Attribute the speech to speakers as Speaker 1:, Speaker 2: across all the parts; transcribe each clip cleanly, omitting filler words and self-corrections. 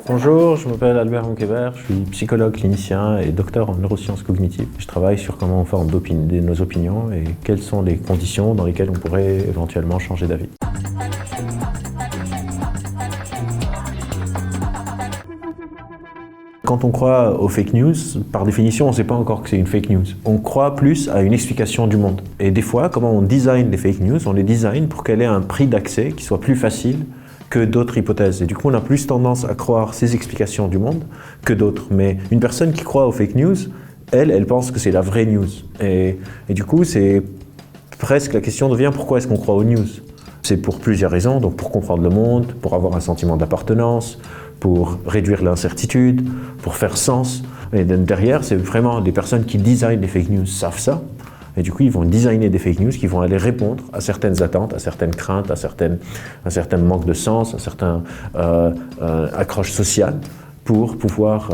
Speaker 1: Bonjour, je m'appelle Albert Monkébert, je suis psychologue clinicien et docteur en neurosciences cognitives. Je travaille sur comment on forme nos opinions et quelles sont les conditions dans lesquelles on pourrait éventuellement changer d'avis. Quand on croit aux fake news, par définition, on ne sait pas encore que c'est une fake news. On croit plus à une explication du monde. Et des fois, comment on design les fake news, on les design pour qu'elle ait un prix d'accès qui soit plus facile que d'autres hypothèses. Et du coup, on a plus tendance à croire ces explications du monde que d'autres. Mais une personne qui croit aux fake news, elle pense que c'est la vraie news. Et du coup, c'est presque la question devient pourquoi est-ce qu'on croit aux news? C'est pour plusieurs raisons, donc pour comprendre le monde, pour avoir un sentiment d'appartenance, pour réduire l'incertitude, pour faire sens. Et derrière, c'est vraiment des personnes qui designent les fake news savent ça. Et du coup, ils vont designer des fake news qui vont aller répondre à certaines attentes, à certaines craintes, à certains manques de sens, à certaines accroches sociales pour pouvoir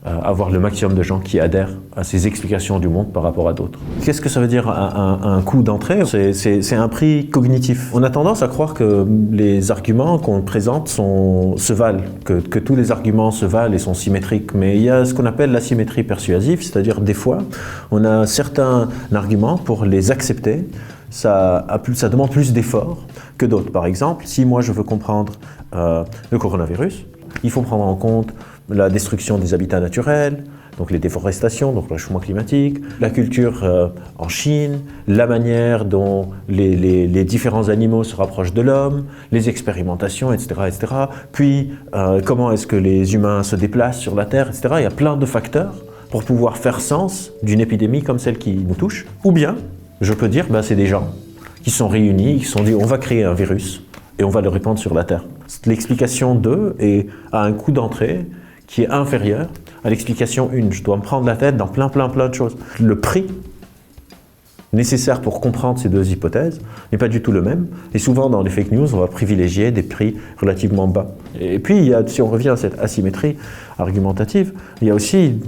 Speaker 1: avoir le maximum de gens qui adhèrent à ces explications du monde par rapport à d'autres. Qu'est-ce que ça veut dire un coût d'entrée? C'est un prix cognitif. On a tendance à croire que les arguments qu'on présente se valent, que tous les arguments se valent et sont symétriques. Mais il y a ce qu'on appelle l'asymétrie persuasive, c'est-à-dire des fois, on a certains arguments pour les accepter, ça demande plus d'efforts que d'autres. Par exemple, si moi je veux comprendre le coronavirus, il faut prendre en compte la destruction des habitats naturels, donc les déforestations, donc le réchauffement climatique, la culture en Chine, la manière dont les différents animaux se rapprochent de l'homme, les expérimentations, etc., etc. Puis, comment est-ce que les humains se déplacent sur la Terre, etc. Il y a plein de facteurs pour pouvoir faire sens d'une épidémie comme celle qui nous touche. Ou bien, je peux dire, c'est des gens qui sont réunis, qui se sont dit, on va créer un virus et on va le répandre sur la Terre. L'explication 2 a un coût d'entrée qui est inférieur à l'explication 1. Je dois me prendre la tête dans plein de choses. Le prix nécessaire pour comprendre ces deux hypothèses n'est pas du tout le même. Et souvent, dans les fake news, on va privilégier des prix relativement bas. Et puis, si on revient à cette asymétrie argumentative, il y a aussi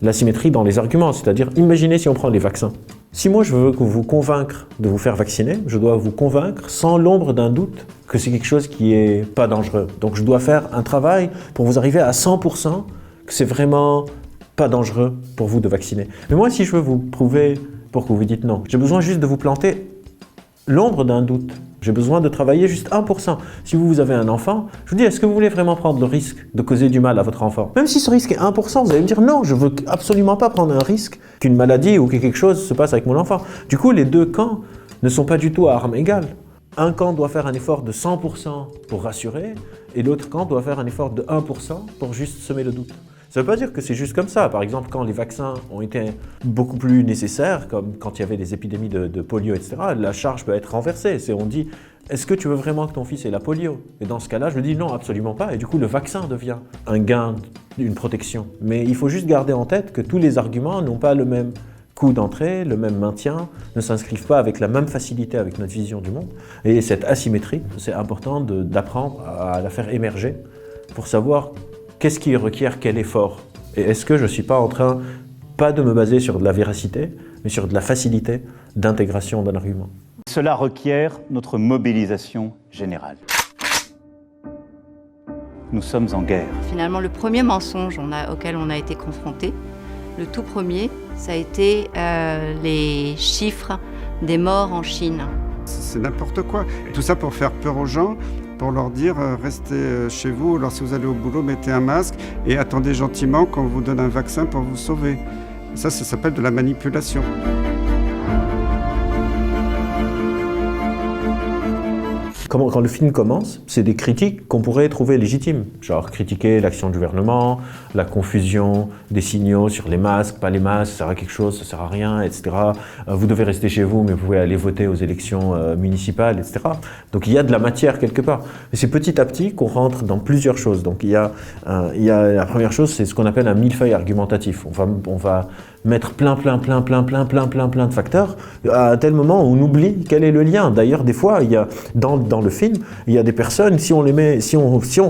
Speaker 1: l'asymétrie dans les arguments. C'est-à-dire, imaginez si on prend les vaccins. Si moi, je veux vous convaincre de vous faire vacciner, je dois vous convaincre sans l'ombre d'un doute que c'est quelque chose qui n'est pas dangereux. Donc, je dois faire un travail pour vous arriver à 100% que c'est vraiment pas dangereux pour vous de vacciner. Mais moi, si je veux vous prouver pour que vous dites non, j'ai besoin juste de vous planter l'ombre d'un doute. J'ai besoin de travailler juste 1%. Si vous avez un enfant, je vous dis, est-ce que vous voulez vraiment prendre le risque de causer du mal à votre enfant? Même si ce risque est 1%, vous allez me dire, non, je ne veux absolument pas prendre un risque qu'une maladie ou que quelque chose se passe avec mon enfant. Du coup, les deux camps ne sont pas du tout à armes égales. Un camp doit faire un effort de 100% pour rassurer, et l'autre camp doit faire un effort de 1% pour juste semer le doute. Ça ne veut pas dire que c'est juste comme ça. Par exemple, quand les vaccins ont été beaucoup plus nécessaires, comme quand il y avait des épidémies de polio, etc., la charge peut être renversée. On dit, est-ce que tu veux vraiment que ton fils ait la polio? Et dans ce cas-là, je dis non, absolument pas. Et du coup, le vaccin devient un gain, une protection. Mais il faut juste garder en tête que tous les arguments n'ont pas le même coût d'entrée, le même maintien, ne s'inscrivent pas avec la même facilité avec notre vision du monde. Et cette asymétrie, c'est important d'apprendre à la faire émerger pour savoir qu'est-ce qui requiert quel effort? Et est-ce que je ne suis pas en train, pas de me baser sur de la véracité, mais sur de la facilité d'intégration d'un argument?
Speaker 2: Cela requiert notre mobilisation générale. Nous sommes en guerre.
Speaker 3: Finalement, le premier mensonge auquel on a été confronté, le tout premier, ça a été les chiffres des morts en Chine.
Speaker 4: C'est n'importe quoi. Tout ça pour faire peur aux gens, pour leur dire restez chez vous, lorsque vous allez au boulot, mettez un masque et attendez gentiment qu'on vous donne un vaccin pour vous sauver. Ça s'appelle de la manipulation.
Speaker 1: Quand le film commence, c'est des critiques qu'on pourrait trouver légitimes. Genre critiquer l'action du gouvernement, la confusion des signaux sur les masques, pas les masques, ça sert à quelque chose, ça sert à rien, etc. Vous devez rester chez vous, mais vous pouvez aller voter aux élections municipales, etc. Donc il y a de la matière quelque part. Et c'est petit à petit qu'on rentre dans plusieurs choses. Donc il y a la première chose, c'est ce qu'on appelle un millefeuille argumentatif. On va mettre plein de facteurs, à un tel moment, on oublie quel est le lien. D'ailleurs, des fois, il y a, dans le film, il y a des personnes, si on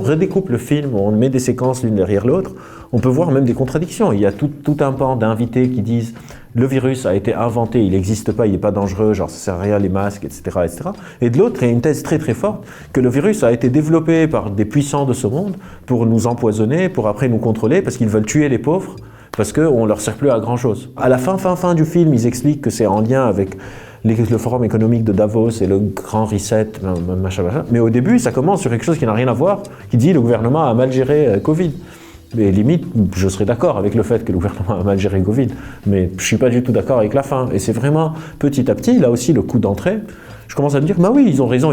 Speaker 1: redécoupe le film, on met des séquences l'une derrière l'autre, on peut voir même des contradictions. Il y a tout un pan d'invités qui disent le virus a été inventé, il n'existe pas, il n'est pas dangereux, genre ça sert à rien les masques, etc., etc. Et de l'autre, il y a une thèse très forte que le virus a été développé par des puissants de ce monde pour nous empoisonner, pour après nous contrôler, parce qu'ils veulent tuer les pauvres, parce qu'on ne leur sert plus à grand chose. À la fin du film, ils expliquent que c'est en lien avec le forum économique de Davos et le grand reset, machin. Mais au début, ça commence sur quelque chose qui n'a rien à voir, qui dit le gouvernement a mal géré Covid. Mais limite, je serais d'accord avec le fait que le gouvernement a mal géré Covid, mais je ne suis pas du tout d'accord avec la fin. Et c'est vraiment petit à petit, là aussi, le coup d'entrée, je commence à me dire, bah oui, ils ont raison.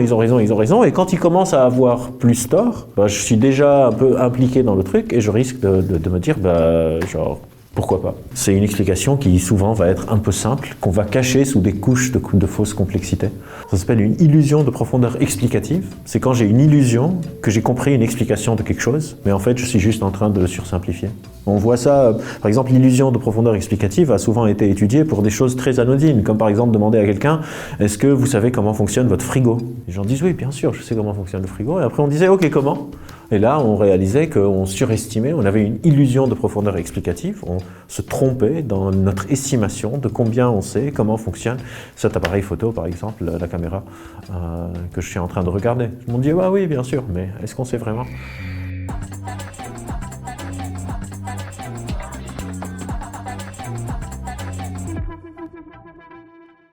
Speaker 1: Et quand ils commencent à avoir plus tort, bah, je suis déjà un peu impliqué dans le truc et je risque de me dire, bah, genre, pourquoi pas. C'est une explication qui souvent va être un peu simple, qu'on va cacher sous des couches de fausses complexités. Ça s'appelle une illusion de profondeur explicative. C'est quand j'ai une illusion que j'ai compris une explication de quelque chose, mais en fait je suis juste en train de le sursimplifier. On voit ça, par exemple, l'illusion de profondeur explicative a souvent été étudiée pour des choses très anodines, comme par exemple demander à quelqu'un « Est-ce que vous savez comment fonctionne votre frigo ?» Les gens disent « Oui, bien sûr, je sais comment fonctionne le frigo. » Et après on disait « Ok, comment ?» Et là, on réalisait qu'on surestimait, on avait une illusion de profondeur explicative, on se trompait dans notre estimation de combien on sait, comment fonctionne cet appareil photo, par exemple, la caméra que je suis en train de regarder. Je me dis « Ah oui, bien sûr, mais est-ce qu'on sait vraiment ?»